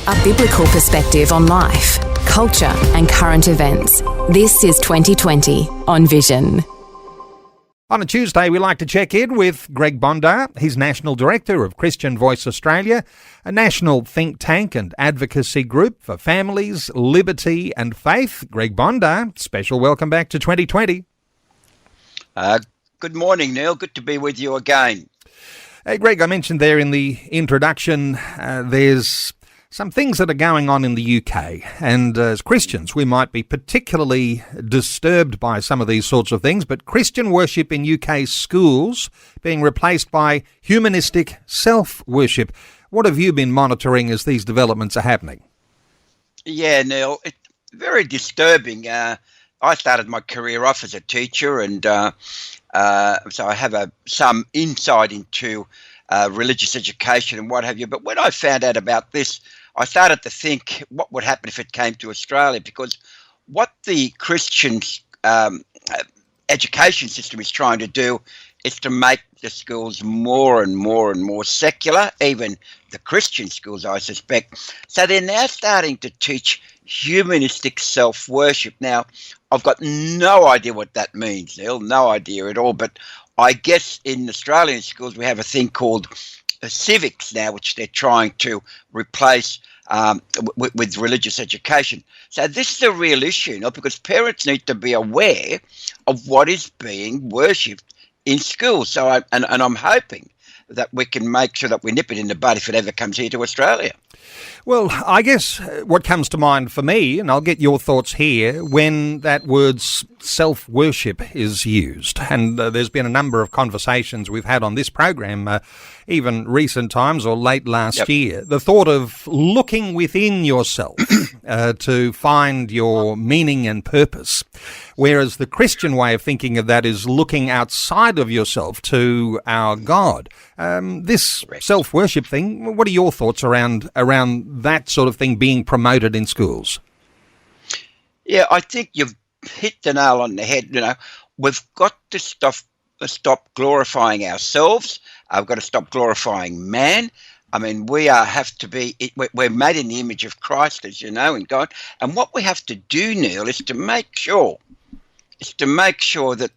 A biblical perspective on life, culture and current events. This is 2020 on Vision. On a Tuesday, we like to check in with Greg Bondar. He's National Director of Christian Voice Australia, a national think tank and advocacy group for families, liberty and faith. Greg Bondar, special welcome back to 2020. Good morning, Neil. Good to be with you again. Hey, Greg, I mentioned there in the introduction, there's some things that are going on in the UK, and as Christians we might be particularly disturbed by some of these sorts of things, but Christian worship in UK schools being replaced by humanistic self-worship. What have you been monitoring as these developments are happening? Yeah, Neil, it's very disturbing. I started my career off as a teacher, and so I have some insight into religious education and what have you. But when I found out about this, I started to think what would happen if it came to Australia, because what the Christian education system is trying to do is to make the schools more and more and more secular, even the Christian schools, I suspect. So they're now starting to teach humanistic self-worship. Now, I've got no idea what that means, Neil, no idea at all, but I guess in Australian schools we have a thing called civics now, which they're trying to replace with religious education. So this is a real issue, because parents need to be aware of what is being worshipped in schools. So I'm hoping that we can make sure that we nip it in the bud if it ever comes here to Australia. Well, I guess what comes to mind for me, and I'll get your thoughts here, when that word self-worship is used, and there's been a number of conversations we've had on this program, even recent times or late last year, the thought of looking within yourself to find your meaning and purpose, whereas the Christian way of thinking of that is looking outside of yourself to our God. This self-worship thing, what are your thoughts around that sort of thing being promoted in schools? Yeah, I think you've hit the nail on the head. We've got to stop glorifying ourselves. We've got to stop glorifying man. I mean, we're made in the image of Christ, as you know, in God. And what we have to do, Neil, is to make sure that,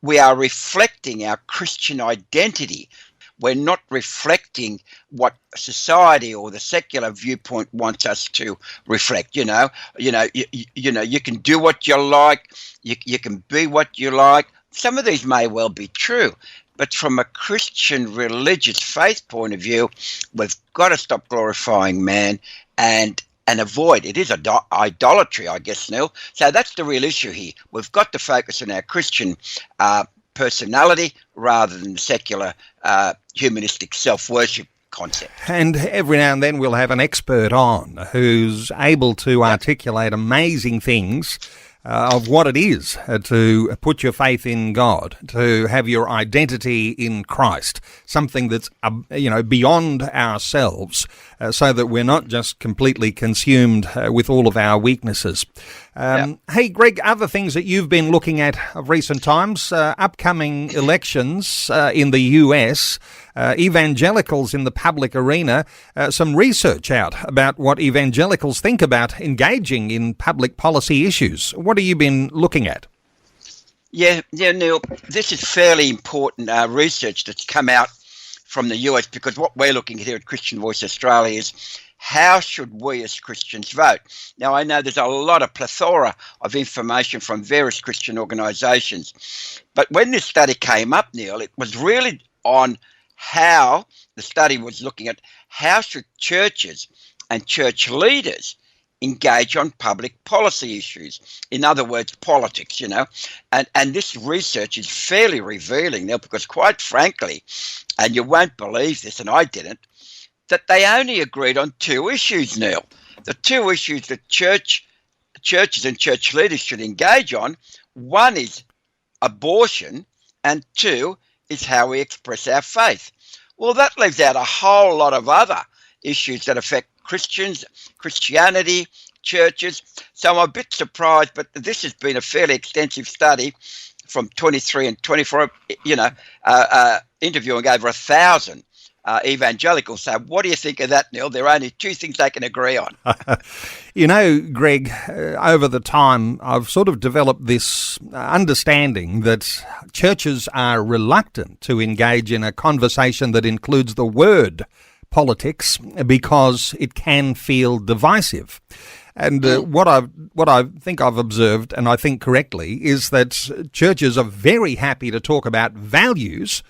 we are reflecting our Christian identity. We're not reflecting what society or the secular viewpoint wants us to reflect. You can do what you like, you can be what you like. Some of these may well be true, but from a Christian religious faith point of view, we've got to stop glorifying man and avoid. It is idolatry, I guess, Neil. So that's the real issue here. We've got to focus on our Christian personality rather than the secular humanistic self-worship concept. And every now and then we'll have an expert on who's able to articulate amazing things of what it is to put your faith in God, to have your identity in Christ, something that's beyond ourselves, so that we're not just completely consumed with all of our weaknesses. Hey, Greg, other things that you've been looking at of recent times, upcoming elections in the US, evangelicals in the public arena, some research out about what evangelicals think about engaging in public policy issues. What have you been looking at? Yeah, Neil, this is fairly important research that's come out from the US, because what we're looking at here at Christian Voice Australia is how should we as Christians vote? Now, I know there's a lot of plethora of information from various Christian organisations, but when this study came up, Neil, it was really on how the study was looking at how should churches and church leaders engage on public policy issues. In other words, politics, and this research is fairly revealing now, because quite frankly, and you won't believe this, and I didn't, that they only agreed on two issues, Neil. The two issues that churches and church leaders should engage on, one is abortion, and two is how we express our faith. Well, that leaves out a whole lot of other issues that affect Christians, Christianity, churches. So I'm a bit surprised, but this has been a fairly extensive study from 23 and 24, interviewing over 1,000 evangelicals. So what do you think of that, Neil? There are only two things they can agree on. You know, Greg, over the time, I've sort of developed this understanding that churches are reluctant to engage in a conversation that includes the word politics because it can feel divisive. And what I think I've observed, and I think correctly, is that churches are very happy to talk about values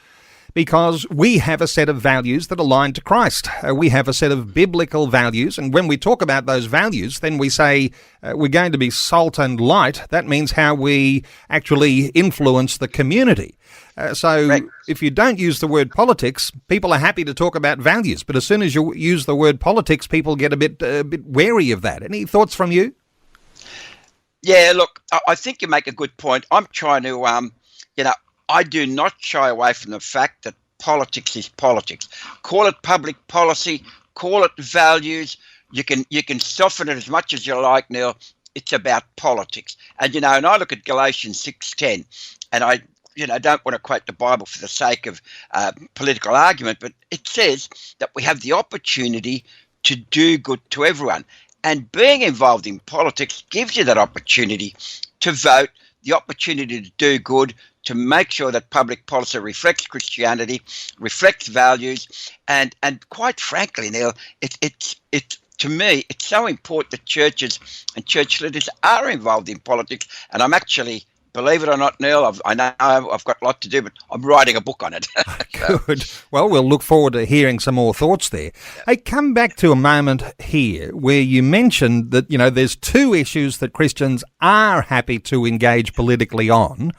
because we have a set of values that align to Christ. We have a set of biblical values, and when we talk about those values, then we say we're going to be salt and light. That means how we actually influence the community. So if you don't use the word politics, people are happy to talk about values. But as soon as you use the word politics, people get a bit wary of that. Any thoughts from you? Yeah, look, I think you make a good point. I'm trying to, I do not shy away from the fact that politics is politics. Call it public policy, call it values. You can soften it as much as you like, Neil. It's about politics. And, and I look at Galatians 6:10, and I don't want to quote the Bible for the sake of political argument, but it says that we have the opportunity to do good to everyone. And being involved in politics gives you that opportunity to vote, the opportunity to do good, to make sure that public policy reflects Christianity, reflects values, and quite frankly, Neil, it's to me, it's so important that churches and church leaders are involved in politics. And I'm actually, believe it or not, Neil, I know I've got a lot to do, but I'm writing a book on it. Good. Well, we'll look forward to hearing some more thoughts there. Hey, come back to a moment here where you mentioned that, there's two issues that Christians are happy to engage politically on.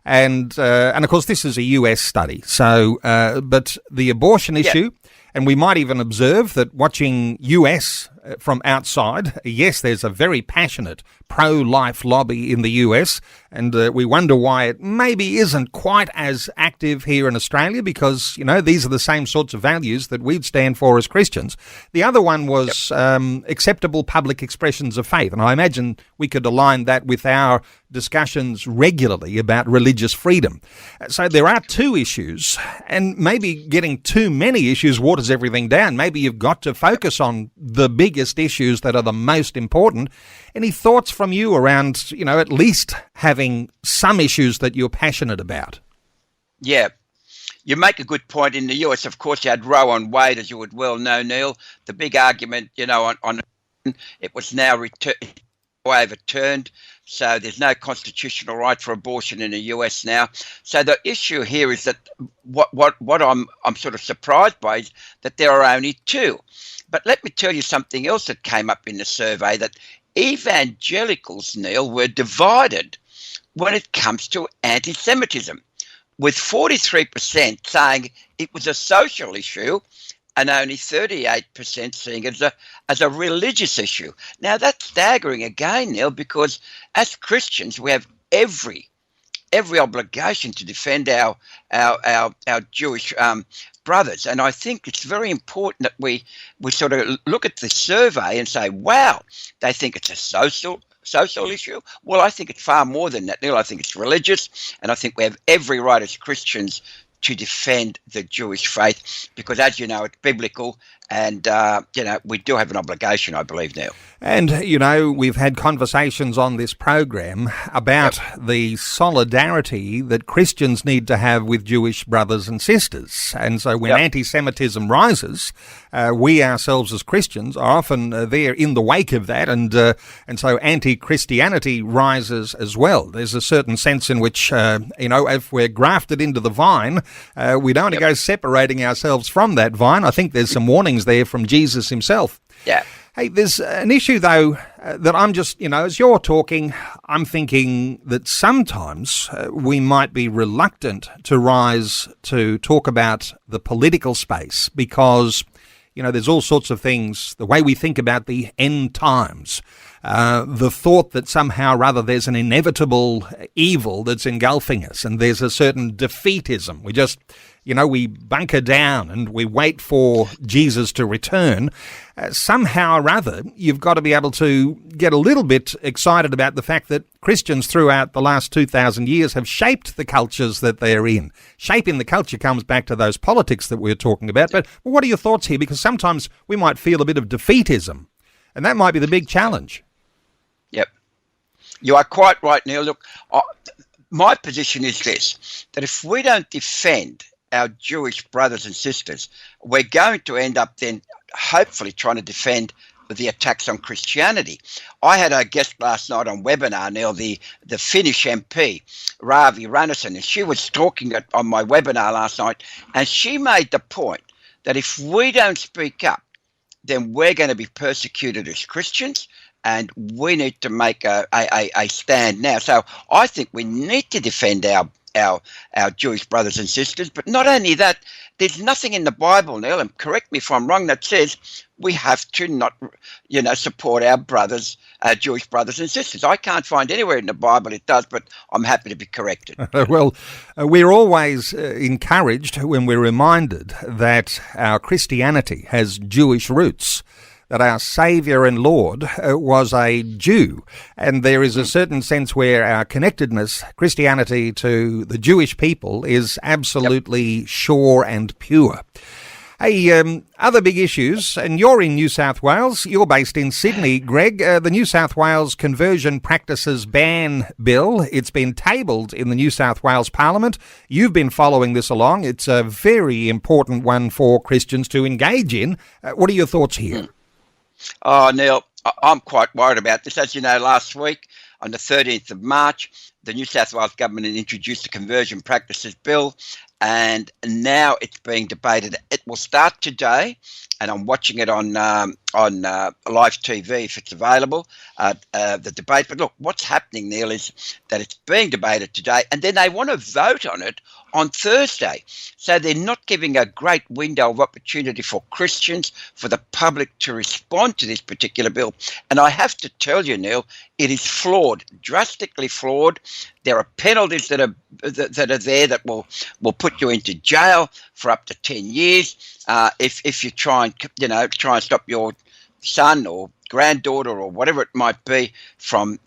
And of course, this is a US study. So, but the abortion issue, and we might even observe that watching US from outside, yes, there's a very passionate pro-life lobby in the US, and we wonder why it maybe isn't quite as active here in Australia because, these are the same sorts of values that we'd stand for as Christians. The other one was acceptable public expressions of faith, and I imagine we could align that with our discussions regularly about religious freedom. So there are two issues, and maybe getting too many issues waters everything down. Maybe you've got to focus on the biggest issues that are the most important. Any thoughts from you around, at least having some issues that you're passionate about? Yeah, you make a good point. In the US, of course, you had Roe and Wade, as you would well know, Neil. The big argument, on it was now overturned. So there's no constitutional right for abortion in the US now. So the issue here is that what I'm sort of surprised by is that there are only two. But let me tell you something else that came up in the survey, that evangelicals, Neil, were divided when it comes to anti-Semitism, with 43% saying it was a social issue and only 38% seeing it as a religious issue. Now, that's staggering again, Neil, because as Christians, we have every obligation to defend our Jewish brothers. And I think it's very important that we sort of look at the survey and say, wow, they think it's a social issue. Well, I think it's far more than that, Neil. I think it's religious, and I think we have every right as Christians to defend the Jewish faith because, as you know, it's biblical, and we do have an obligation, I believe, now. And, we've had conversations on this program about the solidarity that Christians need to have with Jewish brothers and sisters. And so when anti-Semitism rises, we ourselves as Christians are often there in the wake of that, and so anti-Christianity rises as well. There's a certain sense in which, if we're grafted into the vine, we don't want to go separating ourselves from that vine. I think there's some warnings there from Jesus himself. Yeah. Hey, there's an issue, though, that I'm just, as you're talking, I'm thinking that sometimes we might be reluctant to rise to talk about the political space because, there's all sorts of things, the way we think about the end times, the thought that somehow or other there's an inevitable evil that's engulfing us and there's a certain defeatism. We just we bunker down and we wait for Jesus to return. Somehow or other, you've got to be able to get a little bit excited about the fact that Christians throughout the last 2,000 years have shaped the cultures that they're in. Shaping the culture comes back to those politics that we're talking about. But what are your thoughts here? Because sometimes we might feel a bit of defeatism, and that might be the big challenge. Yep. You are quite right, Neil. Look, my position is this, that if we don't defend our Jewish brothers and sisters, we're going to end up then hopefully trying to defend the attacks on Christianity. I had a guest last night on webinar, Neil, the Finnish MP, Ravi Rannason, and she was talking on my webinar last night, and she made the point that if we don't speak up, then we're going to be persecuted as Christians, and we need to make a stand now. So I think we need to defend our Jewish brothers and sisters. But not only that, there's nothing in the Bible, Neil, and correct me if I'm wrong, that says we have to not, support our brothers, our Jewish brothers and sisters. I can't find anywhere in the Bible it does, but I'm happy to be corrected. Well, we're always encouraged when we're reminded that our Christianity has Jewish roots, that our Saviour and Lord was a Jew, and there is a certain sense where our connectedness, Christianity, to the Jewish people is absolutely sure and pure. Hey, other big issues, and you're in New South Wales, you're based in Sydney, Greg. The New South Wales Conversion Practices Ban Bill, it's been tabled in the New South Wales Parliament. You've been following this along. It's a very important one for Christians to engage in. What are your thoughts here? Oh, Neil, I'm quite worried about this. As you know, last week, on the 13th of March, the New South Wales government introduced the Conversion Practices Bill, and now it's being debated. It will start today, and I'm watching it on live TV if it's available, the debate. But look, what's happening, Neil, is that it's being debated today, and then they want to vote on it on Thursday. So they're not giving a great window of opportunity for Christians, for the public to respond to this particular bill. And I have to tell you, Neil, it is flawed, drastically flawed. There are penalties that are there that will put you into jail for up to 10 years if you try and stop your son or granddaughter or whatever it might be from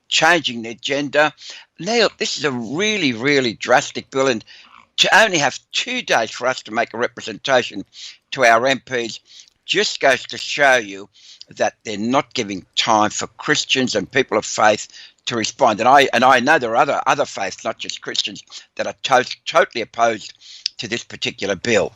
changing their gender. Neil, this is a really, really drastic bill, and to only have 2 days for us to make a representation to our MPs just goes to show you that they're not giving time for Christians and people of faith to respond. And I know there are other faiths, not just Christians, that are totally opposed to this particular bill.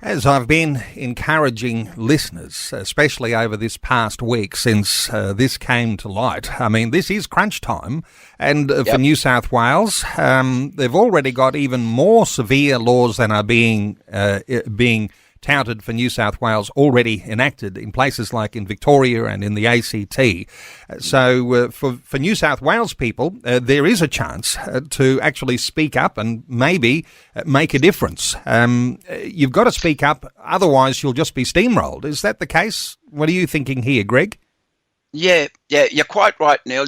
As I've been encouraging listeners, especially over this past week since this came to light, I mean, this is crunch time, and for New South Wales, they've already got even more severe laws than are being touted for New South Wales, already enacted in places like in Victoria and in the ACT. So for New South Wales people, there is a chance to actually speak up and maybe make a difference. You've got to speak up, otherwise you'll just be steamrolled. Is that the case? What are you thinking here, Greg? Yeah, you're quite right, Neil.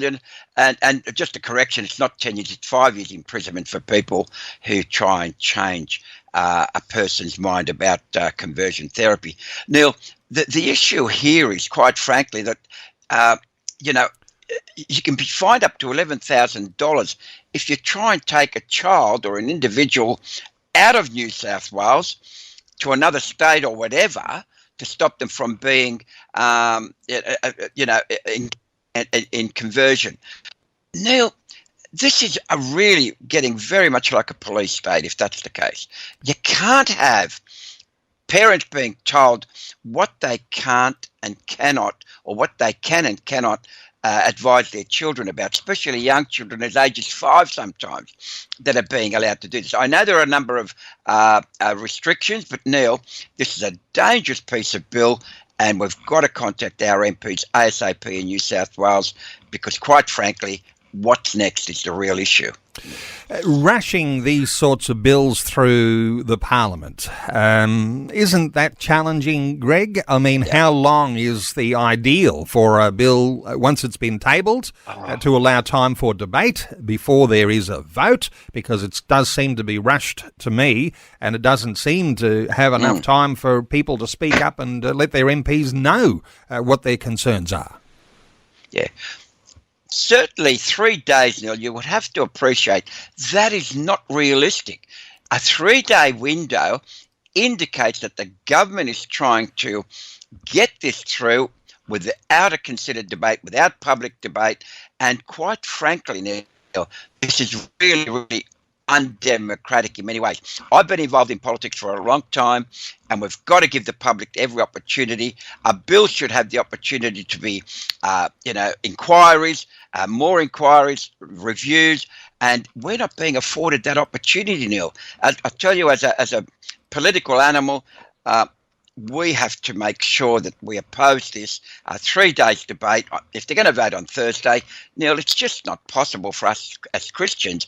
And just a correction, it's not 10 years, it's 5 years imprisonment for people who try and change a person's mind about conversion therapy. Neil, the issue here is, quite frankly, that, you can be fined up to $11,000 if you try and take a child or an individual out of New South Wales to another state or whatever, to stop them from being, in conversion. Neil, this is really getting very much like a police state, if that's the case. You can't have parents being told what they can't and cannot, or what they can and cannot advise their children about, especially young children as ages 5 sometimes, that are being allowed to do this. I know there are a number of restrictions, but Neil, this is a dangerous piece of bill, and we've got to contact our MPs ASAP in New South Wales, because quite frankly, what's next is the real issue. Rushing these sorts of bills through the Parliament, isn't that challenging, Greg? I mean, how long is the ideal for a bill, once it's been tabled, to allow time for debate before there is a vote? Because it does seem to be rushed to me, and it doesn't seem to have enough time for people to speak up and let their MPs know what their concerns are. Yeah. Certainly 3 days, Neil, you would have to appreciate that is not realistic. A 3-day window indicates that the government is trying to get this through without a considered debate, without public debate, and quite frankly, Neil, this is really undemocratic in many ways. I've been involved in politics for a long time, and we've got to give the public every opportunity. A bill should have the opportunity to be, inquiries, more inquiries, reviews, and we're not being afforded that opportunity, Neil. I tell you, as a political animal, we have to make sure that we oppose this 3 days debate. If they're going to vote on Thursday, Neil, it's just not possible for us as Christians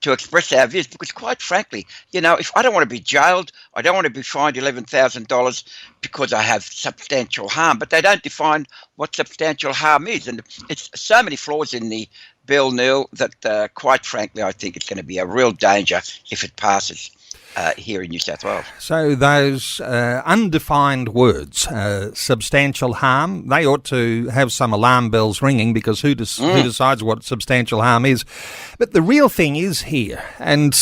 to express our views, because quite frankly, if I don't want to be jailed, I don't want to be fined $11,000 because I have substantial harm, but they don't define what substantial harm is. And it's so many flaws in the bill, Neil, that quite frankly, I think it's going to be a real danger if it passes here in New South Wales. So those undefined words, substantial harm, they ought to have some alarm bells ringing, because who decides what substantial harm is? But the real thing is here, and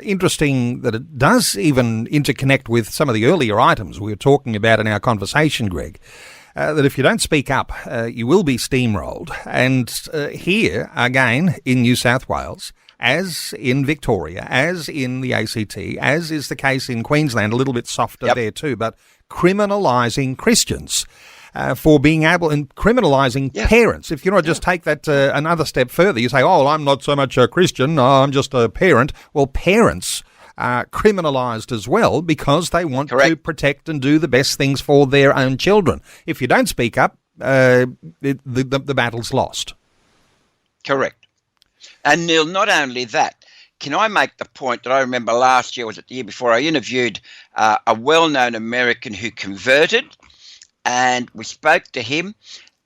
interesting that it does even interconnect with some of the earlier items we were talking about in our conversation, Greg, that if you don't speak up, you will be steamrolled. And here, again, in New South Wales, as in Victoria, as in the ACT, as is the case in Queensland, a little bit softer there too, but criminalising Christians for being able, and criminalising parents. If you want to just take that another step further, you say, oh, I'm not so much a Christian, I'm just a parent. Well, parents are criminalised as well, because they want to protect and do the best things for their own children. If you don't speak up, the battle's lost. Correct. And Neil, not only that, can I make the point that I remember last year, was it the year before, I interviewed a well-known American who converted, and we spoke to him,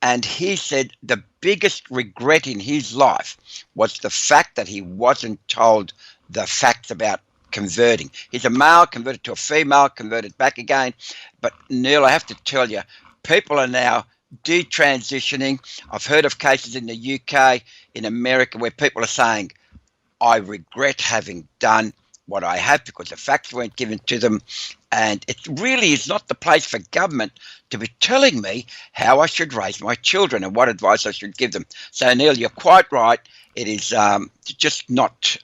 and he said the biggest regret in his life was the fact that he wasn't told the facts about converting. He's a male, converted to a female, converted back again. But Neil, I have to tell you, people are now detransitioning. I've heard of cases in the UK, in America, where people are saying, I regret having done what I have because the facts weren't given to them. And it really is not the place for government to be telling me how I should raise my children and what advice I should give them. So, Neil, you're quite right. It is just not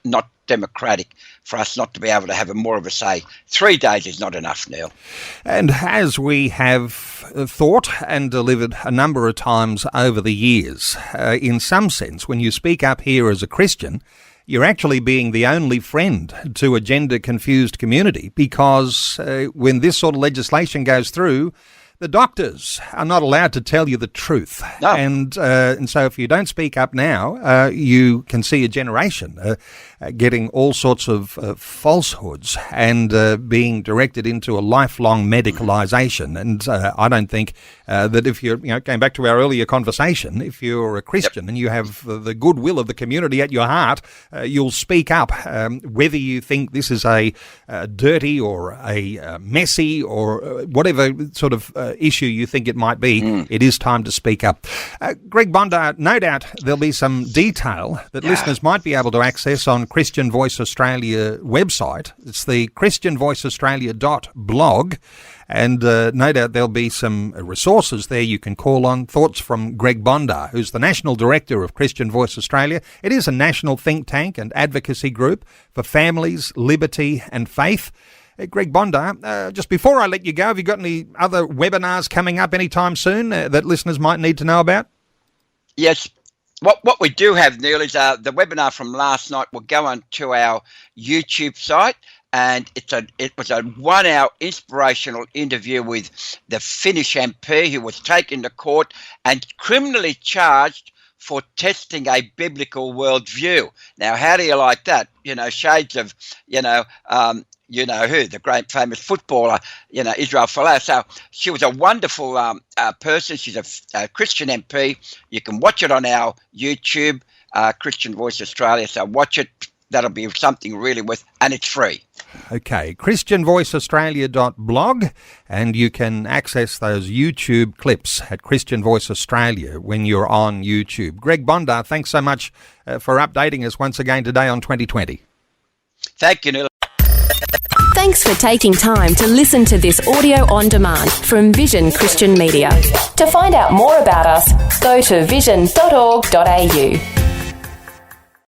democratic for us not to be able to have more of a say. 3 days is not enough, Neil. And as we have thought and delivered a number of times over the years, in some sense, when you speak up here as a Christian, you're actually being the only friend to a gender-confused community, because when this sort of legislation goes through, the doctors are not allowed to tell you the truth. No. And so if you don't speak up now, you can see a generation getting all sorts of falsehoods and being directed into a lifelong medicalisation. And I don't think that if you're, going back to our earlier conversation, if you're a Christian and you have the goodwill of the community at your heart, you'll speak up, whether you think this is a dirty or a messy or whatever sort of issue you think it might be. It is time to speak up. Greg Bondar, no doubt there'll be some detail that listeners might be able to access on Christian Voice Australia website. It's the christianvoiceaustralia.blog, and no doubt there'll be some resources there you can call on. Thoughts from Greg Bondar, who's the National Director of Christian Voice Australia. It is a national think tank and advocacy group for families, liberty and faith. Greg Bondar, just before I let you go, have you got any other webinars coming up anytime soon that listeners might need to know about? Yes. What we do have, Neil, is the webinar from last night will go on to our YouTube site, and it was a 1 hour inspirational interview with the Finnish MP who was taken to court and criminally charged for testing a biblical worldview. Now, how do you like that? Shades of, who, the great famous footballer, Israel Folau. So she was a wonderful person. She's a Christian MP. You can watch it on our YouTube, Christian Voice Australia. So watch it. That'll be something really and it's free. Okay, christianvoiceaustralia.blog, and you can access those YouTube clips at Christian Voice Australia when you're on YouTube. Greg Bondar, thanks so much for updating us once again today on 2020. Thank you, Neil. Thanks for taking time to listen to this audio on demand from Vision Christian Media. To find out more about us, go to vision.org.au.